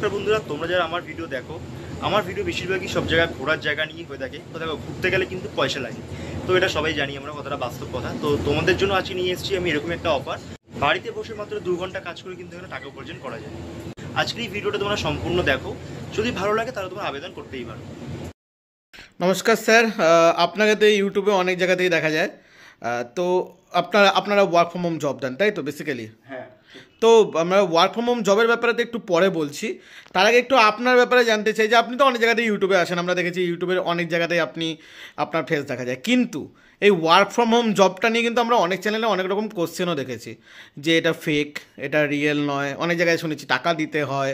নমস্কার বন্ধুরা, তোমরা যারা আমার ভিডিও দেখো, আমার ভিডিও বেশিরভাগই সব জায়গায় ঘোরার জায়গা নিয়ে হয়ে থাকে। তো দেখো, ঘুরতে গেলে কিন্তু পয়সা লাগে, তো এটা সবাই জানি আমরা, কতটা বাস্তব কথা। তো তোমাদের জন্য আজকে নিয়ে এসেছি আমি এরকম একটা অফার। বাড়িতে বসে মাত্র 2 ঘন্টা কাজ করে কিন্তু এখানে টাকা উপার্জন করা যায়। আজকের এই ভিডিওটা তোমরা সম্পূর্ণ দেখো, যদি ভালো লাগে তাহলে তোমরা আবেদন করতেই পারো। নমস্কার স্যার, আপনাকে তো ইউটিউবে অনেক জায়গাতেই দেখা যায়। তো আপনারা ওয়ার্ক ফ্রম হোম জব দেন, তাই তো বেসিক্যালি? হ্যাঁ। তো আমরা ওয়ার্ক ফ্রম হোম জবের ব্যাপারে তো একটু পরে বলছি। তার আগে একটু আপনার ব্যাপারে জানতে চাই যে আপনি তো অনেক জায়গাতেই ইউটিউবে আসেন, আমরা দেখেছি ইউটিউবের অনেক জায়গাতেই আপনার ফেস দেখা যায়। কিন্তু এই ওয়ার্ক ফ্রম হোম জবটা নিয়ে কিন্তু আমরা অনেক চ্যানেলে অনেক রকম কোশ্চেনও দেখেছি যে এটা ফেক, এটা রিয়েল নয়। অনেক জায়গায় শুনেছি টাকা দিতে হয়,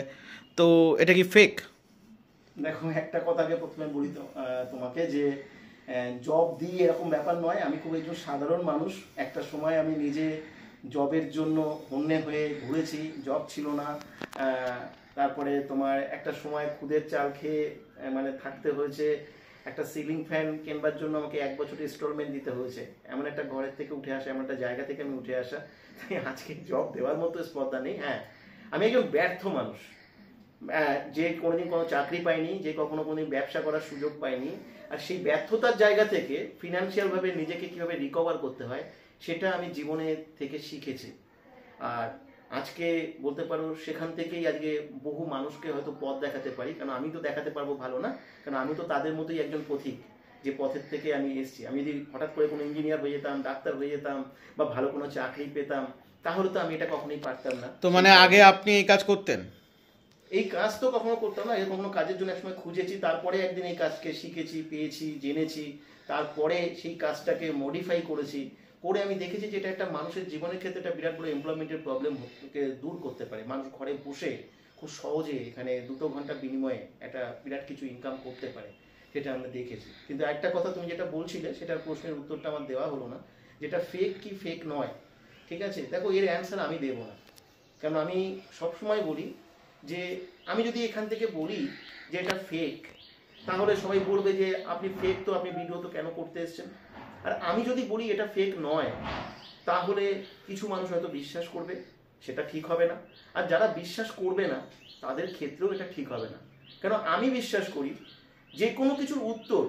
তো এটা কি ফেক? দেখো, একটা কথাকে প্রথমে বলি তো তোমাকে যে জব দিই এরকম ব্যাপার নয়। আমি খুব একজন সাধারণ মানুষ। একটা সময় আমি নিজে জবের জন্য হন্যে হয়ে ঘুরেছি, জব ছিল না। তারপরে তোমার একটা সময় খুদের চাল খেয়ে মানে থাকতে হয়েছে। একটা সিলিং ফ্যান কেনবার জন্য আমাকে 1 বছর ইনস্টলমেন্ট দিতে হয়েছে। এমন একটা ঘরের থেকে উঠে আসা, এমন একটা জায়গা থেকে আমি উঠে আসা, তাই আজকে জব দেওয়ার মতো স্পর্ধা নেই। হ্যাঁ, আমি একজন ব্যর্থ মানুষ, যে কোনোদিন কোনো চাকরি পাইনি, যে কখনো কোনোদিন ব্যবসা করার সুযোগ পাইনি। আর সেই ব্যর্থতার জায়গা থেকে ফিনান্সিয়ালভাবে নিজেকে কিভাবে রিকভার করতে হয় সেটা আমি জীবনে থেকে শিখেছি। আর আজকে বলতে পারো সেখান থেকেই আজকে বহু মানুষকে হয়তো পথ দেখাতে পারি। কারণ আমি তো দেখাতে পারবো ভালো না, কারণ আমি তো তাদের মতোই একজন পথিক, যে পথের থেকে আমি এসেছি। আমি যদি হঠাৎ করে কোনো ইঞ্জিনিয়ার হয়ে যেতাম, ডাক্তার হয়ে যেতাম, বা ভালো কোনো চাকরি পেতাম, তাহলে তো আমি এটা কখনোই পারতাম না। তো মানে আগে আপনি এই কাজ করতেন? এই কাজ তো কখনো করতাম না। কখনো কাজের জন্য একসময় খুঁজেছি, তারপরে একদিন এই কাজকে শিখেছি, পেয়েছি, জেনেছি, তারপরে সেই কাজটাকে মডিফাই করেছি। করে আমি দেখেছি যে এটা একটা মানুষের জীবনের ক্ষেত্রে একটা বিরাট বড় এমপ্লয়মেন্টের প্রবলেমকে দূর করতে পারে। মানুষ ঘরে বসে খুব সহজে এখানে 2 ঘন্টা বিনিময়ে একটা বিরাট কিছু ইনকাম করতে পারে, সেটা আমরা দেখেছি। কিন্তু একটা কথা তুমি যেটা বলছিলে, সেটার প্রশ্নের উত্তরটা আমার দেওয়া হলো না, যেটা ফেক কি ফেক নয়। ঠিক আছে, দেখো, এর অ্যান্সার আমি দেবো না। কারণ আমি সবসময় বলি যে আমি যদি এখান থেকে বলি যে এটা ফেক, তাহলে সবাই বলবে যে আপনি ফেক, তো আপনি ভিডিও তো কেন করতে এসেছেন। আর আমি যদি বলি এটা ফেক নয়, তাহলে কিছু মানুষ হয়তো বিশ্বাস করবে, সেটা ঠিক হবে না। আর যারা বিশ্বাস করবে না তাদের ক্ষেত্রেও এটা ঠিক হবে না। কেন আমি বিশ্বাস করি যে কোনো কিছুর উত্তর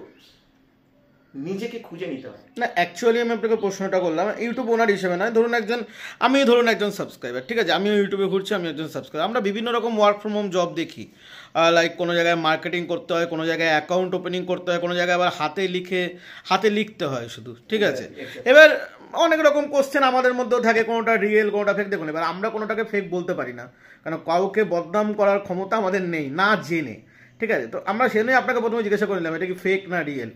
নিজেকে খুঁজে নিতে হয়। না, অ্যাকচুয়ালি আমি আপনাকে প্রশ্নটা করলাম ইউটিউব ওনার হিসেবে নয়। ধরুন একজন সাবস্ক্রাইবার, ঠিক আছে, আমিও ইউটিউবে ঘুরছি, আমি একজন সাবস্ক্রাইবার। আমরা বিভিন্ন রকম ওয়ার্ক ফ্রম হোম জব দেখি, লাইক কোনো জায়গায় মার্কেটিং করতে হয়, কোনো জায়গায় অ্যাকাউন্ট ওপেনিং করতে হয়, কোনো জায়গায় আবার হাতে লিখতে হয় শুধু, ঠিক আছে। এবার অনেক রকম কোশ্চেন আমাদের মধ্যেও থাকে, কোনোটা রিয়েল কোনোটা ফেক। দেখুন, এবার আমরা কোনোটাকে ফেক বলতে পারি না, কারণ কাউকে বদনাম করার ক্ষমতা আমাদের নেই, না জেনে, ঠিক আছে। তো আমরা সেজন্যই আপনাকে প্রথমে জিজ্ঞাসা করে নিলাম এটা কি ফেক না রিয়েল।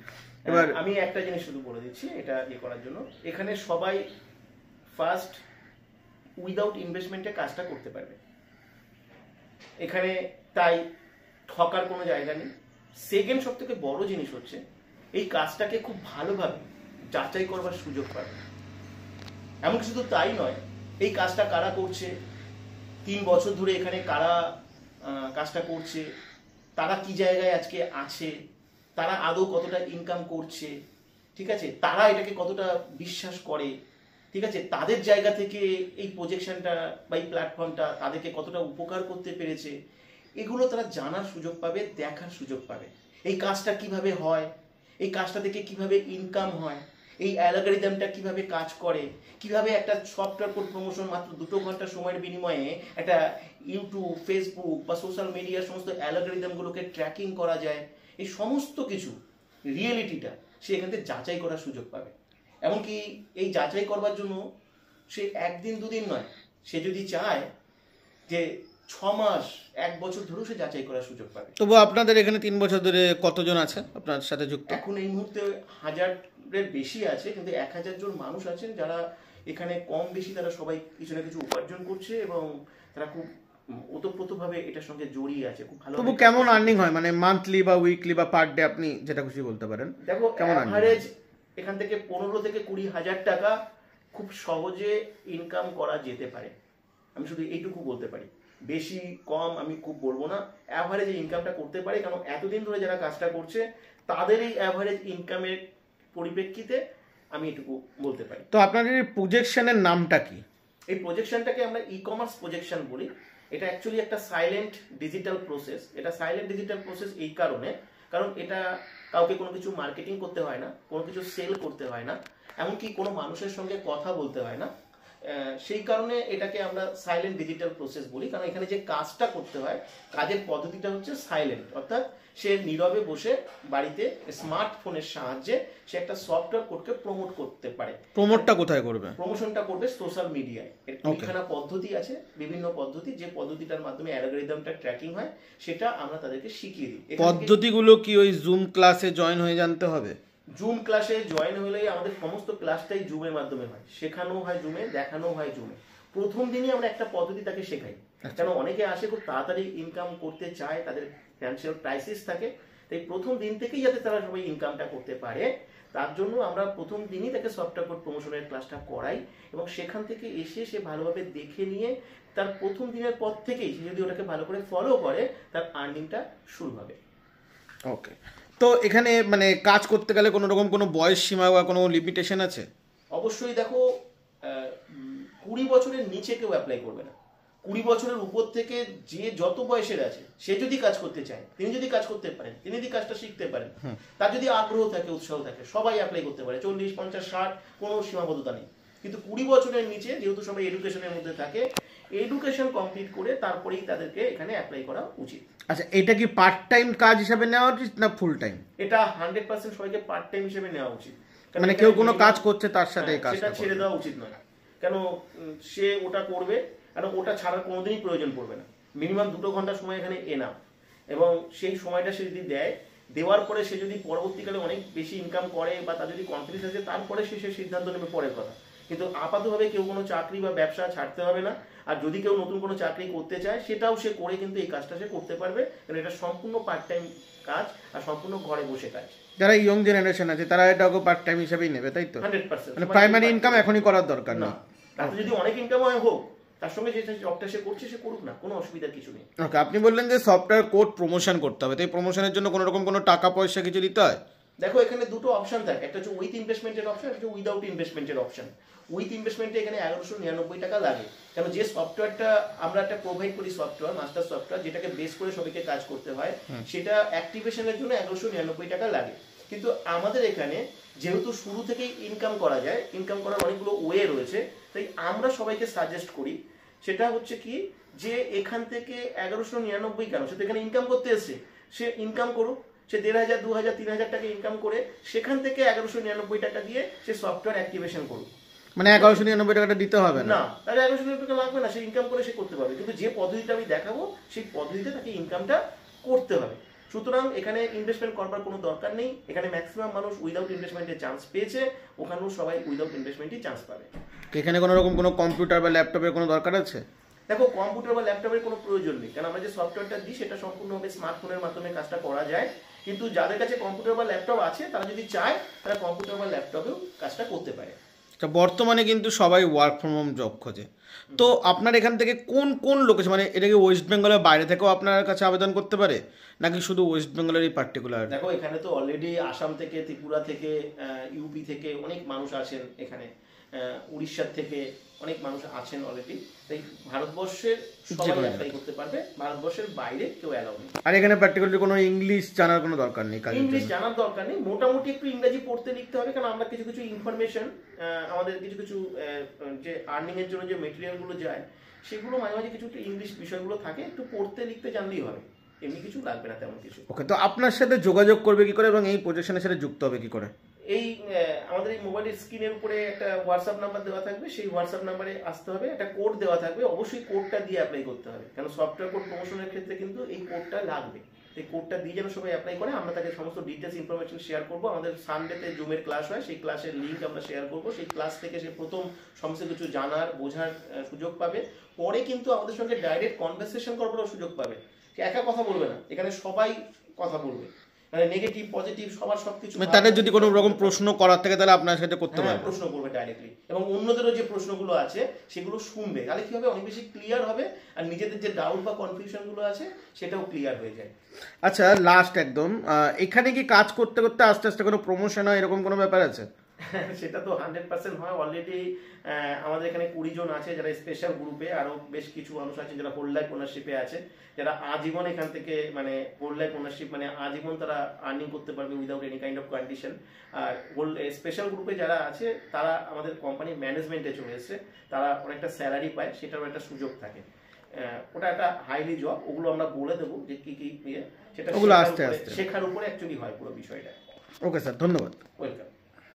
এবার আমি একটা জিনিস শুধু বলে দিচ্ছি এটা করার জন্য, এখানে সবাই ফার্স্ট উইদাউট ইনভেস্টমেন্টে কাজটা করতে পারবে এখানে, তাই ঠকার কোনো জায়গা নেই। সেকেন্ড সব থেকে বড় জিনিস হচ্ছে এই কাজটাকে খুব ভালোভাবে যাচাই করবার সুযোগ পাবে। এমন শুধু তাই নয়, এই কাজটা কারা করছে, 3 বছর ধরে এখানে কারা কাজটা করছে, তারা কি জায়গায় আজকে আছে, তারা আদৌ কতটা ইনকাম করছে, ঠিক আছে, তারা এটাকে কতটা বিশ্বাস করে, ঠিক আছে, তাদের জায়গা থেকে এই প্রজেকশনটা বা এই প্ল্যাটফর্মটা তাদেরকে কতটা উপকার করতে পেরেছে, এগুলো তারা জানার সুযোগ পাবে, দেখার সুযোগ পাবে। এই কাজটা কিভাবে হয়, এই কাজটা থেকে কিভাবে ইনকাম হয়, এই অ্যালগরিদমটা কিভাবে কাজ করে, কিভাবে একটা সফটওয়্যার কোড প্রমোশন মাত্র 2 ঘন্টা সময়ের বিনিময়ে একটা ইউটিউব, ফেসবুক বা সোশ্যাল মিডিয়ার সমস্ত অ্যালগরিদমগুলোকে ট্র্যাকিং করা যায়, এই সমস্ত কিছু রিয়েলিটিটা সে এখান থেকে যাচাই করার সুযোগ পাবে। এমনকি এই যাচাই করবার জন্য সে 1 দিন 2 দিন নয়, সে যদি চায় যে 6 মাস 1 বছর ধরেও সে যাচাই করার সুযোগ পাবে। তবু আপনাদের এখানে 3 বছর ধরে কতজন আছে আপনার সাথে যুক্ত? এখন এই মুহূর্তে 1000-এর বেশি আছে, কিন্তু 1000 জন মানুষ আছেন যারা এখানে কম বেশি তারা সবাই কিছু না কিছু উপার্জন করছে এবং তারা খুব ওতপ্রোতভাবে এটার সঙ্গে জড়িয়ে আছে। খুব ভালো। তবু কেমন আর্নিং হয়, মানে মান্থলি বা উইকলি বা পার ডে, আপনি যেটা খুশি বলতে পারেন। দেখো, কেমন অ্যাভারেজ এখান থেকে 15 থেকে 20 হাজার টাকা খুব সহজে ইনকাম করা যেতে পারে। আমি শুধু এইটুকু বলতে পারি, বেশি কম আমি খুব বলবো না, অ্যাভারেজ ইনকামটা করতে পারে। কারণ এতদিন ধরে যারা কাজটা করছে তাদের এই অ্যাভারেজ ইনকামের পরিপ্রেক্ষিতে আমি এটুকু বলতে পারি। তো আপনাদের এই প্রজেকশনের নামটা কি? এই প্রজেকশনটাকে আমরা ই কমার্স প্রজেকশন বলি। এটা অ্যাকচুয়ালি একটা সাইলেন্ট ডিজিটাল প্রসেস। এটা সাইলেন্ট ডিজিটাল প্রসেস এই কারণে, কারণ এটা কাউকে কোনো কিছু মার্কেটিং করতে হয় না, কোনো কিছু সেল করতে হয় না, এমনকি কোনো মানুষের সঙ্গে কথা বলতে হয় না। সেই কারণে এটাকে আমরা সাইলেন্ট ডিজিটাল প্রসেস বলি, কারণ এখানে যে কাজটা করতে হয়, কাজের পদ্ধতিটা হচ্ছে সাইলেন্ট, অর্থাৎ সে নীরবে বসে বাড়িতে স্মার্টফোনের সাহায্যে সে একটা সফটওয়্যার কোডকে প্রমোট করতে পারে। প্রমোটটা কোথায় করবে? প্রমোশনটা করবে সোশ্যাল মিডিয়ায়। এর দুইখানা পদ্ধতি আছে, বিভিন্ন পদ্ধতি, যে পদ্ধতিটার মাধ্যমে অ্যালগরিদমটা ট্র্যাকিং হয় সেটা আমরা তাদেরকে শিখিয়ে দিই। পদ্ধতিগুলো কি ওই জুম ক্লাসে জয়েন হয়ে জানতে হবে? জুম ক্লাসে জয়েন হলেই আমাদের সমস্ত ক্লাসটাই জুমের মাধ্যমে হয়, শেখানো হয় জুমে, দেখানো হয় জুমে। প্রথম দিনই আমরা একটা পদ্ধতি তাকে শেখাই, কেন অনেকে আসে খুব তাড়াতাড়ি ইনকাম করতে চায়, তাদের ফিনান্সিয়াল ক্রাইসিস থাকে, তাই প্রথম দিন থেকেই যাতে তারা সবাই ইনকামটা করতে পারে তার জন্য আমরা প্রথম দিনই তাকে সফটওয়্যার কোড প্রমোশনের ক্লাসটা করাই, এবং সেখান থেকে এসে সে ভালোভাবে দেখে নিয়ে তার প্রথম দিনের পর থেকেই সে যদি ওটাকে ভালো করে ফলো করে তার আর্নিংটা শুরু হবে। ওকে, তো এখানে মানে কাজ করতে গেলে কোনো রকম কোনো বয়স সীমা বা কোনো লিমিটেশন আছে? অবশ্যই দেখো, 20 বছরের নিচে কেউ অ্যাপ্লাই করবে না। 20 বছরের উপর থেকে যে যত বয়সের আছে সে যদি কাজ করতে চায়, তিনি যদি কাজ করতে পারেন, তিনি যদি কাজটা শিখতে পারেন, তার যদি আগ্রহ থাকে, উৎসাহ থাকে, সবাই অ্যাপ্লাই করতে পারে। 40, 50, 60 কোনো সীমাবদ্ধতা নেই। কিন্তু 20 বছরের নিচে যেহেতু সবাই এডুকেশনের মধ্যে থাকে, এডুকেশন কমপ্লিট করে তারপরেই তাদেরকে এখানে অ্যাপ্লাই করা উচিত। আচ্ছা, এটা কি পার্ট টাইম কাজ হিসেবে নেওয়া উচিত না ফুল টাইম? এটা 100% সবাইকে পার্ট টাইম হিসেবে নেওয়া উচিত। মানে কেউ কোনো কাজ করছে তার সাথে এই কাজটা সেটা ছেড়ে দেওয়া উচিত নয়, কেন সে ওটা করবে, কারণ ওটা ছাড়ার কোনোদিনই প্রয়োজন পড়বে না। মিনিমাম 2 ঘন্টা সময় এখানে এনাফ, এবং সেই সময়টা সে যদি দেয়, দেওয়ার পরে সে যদি পরবর্তীকালে অনেক বেশি ইনকাম করে বা তার যদি কনফিডেন্স আছে, তারপরে সে সিদ্ধান্ত নেবে পরের কথা। কিন্তু আপাতভাবে কেউ কোনো চাকরি বা ব্যবসা ছাড়তে হবে না। আর যদি কেউ নতুন কোনো চাকরি করতে চায় সেটাও সে করে কিন্তু এই কাজটা সে করতে পারবে, কারণ এটা সম্পূর্ণ পার্ট টাইম কাজ আর সম্পূর্ণ ঘরে বসে কাজ। যারা ইয়ং জেনারেশন আছে তারা এটাকে পার্ট টাইম হিসেবেই নেবে, তাই তো? 100%। মানে প্রাইমারি ইনকাম এখনই করার দরকার না, নেই। তাতে যদি অনেক ইনকাম হয় হোক, তার সঙ্গে যে জবটা সে করছে সে করুক না, কোনো অসুবিধার কিছু নেই। ওকে, আপনি বললেন যে সফটওয়্যার কোড প্রমোশন করতে হবে, তাই প্রমোশনের জন্য কোনো রকম কোনো টাকা পয়সা কিছু দিতে হয়? দেখো, এখানে দুটো অপশন থাকে, একটা হচ্ছে উইথ ইনভেস্টমেন্টের অপশন, একটা উইদাউট ইনভেস্টমেন্টের অপশন। উইথ ইনভেস্টমেন্টে এখানে 1199 টাকা লাগে, কারণ যে সফটওয়্যারটা আমরা একটা প্রোভাইড করি, সফটওয়্যার মাস্টার সফটওয়্যার, যেটাকে বেস করে সবাইকে কাজ করতে হয়, সেটা অ্যাক্টিভেশনের জন্য 1199 টাকা লাগে। কিন্তু আমাদের এখানে যেহেতু শুরু থেকেই ইনকাম করা যায়, ইনকাম করার অনেকগুলো ওয়ে রয়েছে, তাই আমরা সবাইকে সাজেস্ট করি সেটা হচ্ছে কি, যে এখান থেকে 1199 কেন, সে তো এখানে ইনকাম করতে এসছে, সে ইনকাম করুক, সে 1500, 2000, 3000 টাকা ইনকাম করে সেখান থেকে 1199 টাকা দিয়ে সে সফটওয়্যার অ্যাক্টিভেশন করুক। মানে 1199 টাকাটা দিতে হবে না, তাহলে 1199 টাকা লাগবে না, সে ইনকাম করে সে করতে পারবে। কিন্তু যে পদ্ধতিটা আমি দেখাবো সেই পদ্ধতিতে তাকে ইনকামটা করতে হবে। সুতরাং এখানে ইনভেস্টমেন্ট করবার কোনো দরকার নেই। এখানে ম্যাক্সিমাম মানুষ উইদাউট ইনভেস্টমেন্টের চান্স পেয়েছে, ওখানেও সবাই উইদাউট ইনভেস্টমেন্টই চান্স পাবে। এখানে কোনো রকম কোনো কম্পিউটার বা ল্যাপটপের কোনো দরকার আছে? দেখো, কম্পিউটার বা ল্যাপটপের কোনো প্রয়োজন নেই, কারণ আমরা যে সফটওয়্যারটা দিই সেটা সম্পূর্ণভাবে স্মার্টফোনের মাধ্যমে কাজটা করা যায়। কিন্তু যাদের কাছে কম্পিউটার বা ল্যাপটপ আছে তারা যদি চায় তারা কম্পিউটার বা ল্যাপটপেও কাজটা করতে পারে। বর্তমানে কিন্তু সবাই ওয়ার্ক ফ্রম হোম জব খোঁজে, তো আপনার এখান থেকে কোন কোন লোকেশন, মানে এটা কি ওয়েস্ট বেঙ্গলের বাইরে থেকেও আপনার কাছে আবেদন করতে পারে নাকি শুধু ওয়েস্ট বেঙ্গলেরই পার্টিকুলার? দেখো, এখানে তো অলরেডি আসাম থেকে, ত্রিপুরা থেকে, ইউপি থেকে অনেক মানুষ আছেন, এখানে উড়িষ্যার থেকে অনেক মানুষ আছেন অলরেডি। তাই ভারতবর্ষের সবাই অ্যাপ্লাই করতে পারবে, ভারতবর্ষের বাইরে কেউ অ্যালাউ নেই। আর এখানে পার্টিকুলারলি কোনো ইংলিশ জানার কোনো দরকার নেই? ইংলিশ জানার দরকার নেই, মোটামুটি একটু ইংরেজি পড়তে লিখতে হবে, কারণ আমরা কিছু কিছু ইনফরমেশন, আমাদের কিছু কিছু যে আর্নিং এর জন্য যে মেটেরিয়াল গুলো যায় সেগুলো মাঝে মাঝে কিছু ইংলিশ বিষয়গুলো থাকে, একটু পড়তে লিখতে জানলেই হবে, এমনি কিছু লাগবে না তেমন কিছু। ওকে, তো আপনার সাথে যোগাযোগ করবে কি করে এবং এই পজিশনের সাথে যুক্ত হবে কি করে? এই আমাদের এই মোবাইলের স্ক্রিনের উপরে একটা হোয়াটসঅ্যাপ নাম্বার দেওয়া থাকবে, সেই হোয়াটসঅ্যাপ নাম্বারে আসতে হবে, একটা কোড দেওয়া থাকবে, অবশ্যই কোডটা দিয়ে অ্যাপ্লাই করতে হবে, কারণ সফটওয়্যার কোড প্রমোশনের ক্ষেত্রে কিন্তু এই কোডটা লাগবে। এই কোডটা দিয়ে যেন সবাই অ্যাপ্লাই করে, আমরা তাকে সমস্ত ডিটেলস ইনফরমেশন শেয়ার করবো। আমাদের সানডেতে জুমের ক্লাস হয়, সেই ক্লাসের লিঙ্ক আমরা শেয়ার করবো, সেই ক্লাস থেকে সে প্রথম সমস্ত কিছু জানার বোঝার সুযোগ পাবে। পরে কিন্তু আমাদের সঙ্গে ডাইরেক্ট কনভারসেশন করবার সুযোগ পাবে, সে একা কথা বলবে না, এখানে সবাই কথা বলবে, মানে নেগেটিভ পজিটিভ সবার সবকিছু। মানে তাদের যদি কোনো রকম প্রশ্ন করার থাকে তাহলে আপনার সাথে করতে পারবে, প্রশ্ন করবে ডাইরেক্টলি, এবং অন্যদেরও যে প্রশ্নগুলো আছে সেগুলো শুনবে, তাহলে কি হবে, অনেক বেশি ক্লিয়ার হবে, আর নিজেদের যে ডাউট বা কনফিউশন গুলো আছে সেটাও ক্লিয়ার হয়ে যায়। আচ্ছা, লাস্ট একদম, এখানে কি কাজ করতে করতে আস্তে আস্তে কোনো প্রমোশন হয় এরকম কোনো ব্যাপার আছে? সেটা তো 100% হয়। অলরেডি আমাদের এখানে 20 জন আছে যারা স্পেশাল গ্রুপে, আরো বেশ কিছু মানুষ আছে যারা হোল লাইফ ওনারশিপে আছে, যারা আজীবন এখান থেকে মানে হোল লাইফ ওনারশিপ মানে আজীবন তারা আর্নিং করতে পারবে without any kind of condition. আর স্পেশাল গ্রুপে যারা আছে তারা আমাদের কোম্পানির ম্যানেজমেন্টে চলে এসেছে, তারা অনেকটা স্যালারি পায়, সেটারও একটা সুযোগ থাকে। ওটা একটা হাইলি জব, ওগুলো আমরা বলে দেবো যে কি কি সেটা ওগুলো আস্তে আস্তে শেখার উপরে অ্যাকচুয়ালি হয় পুরো বিষয়টা। ওকে স্যার, ধন্যবাদ। ওয়েলকাম।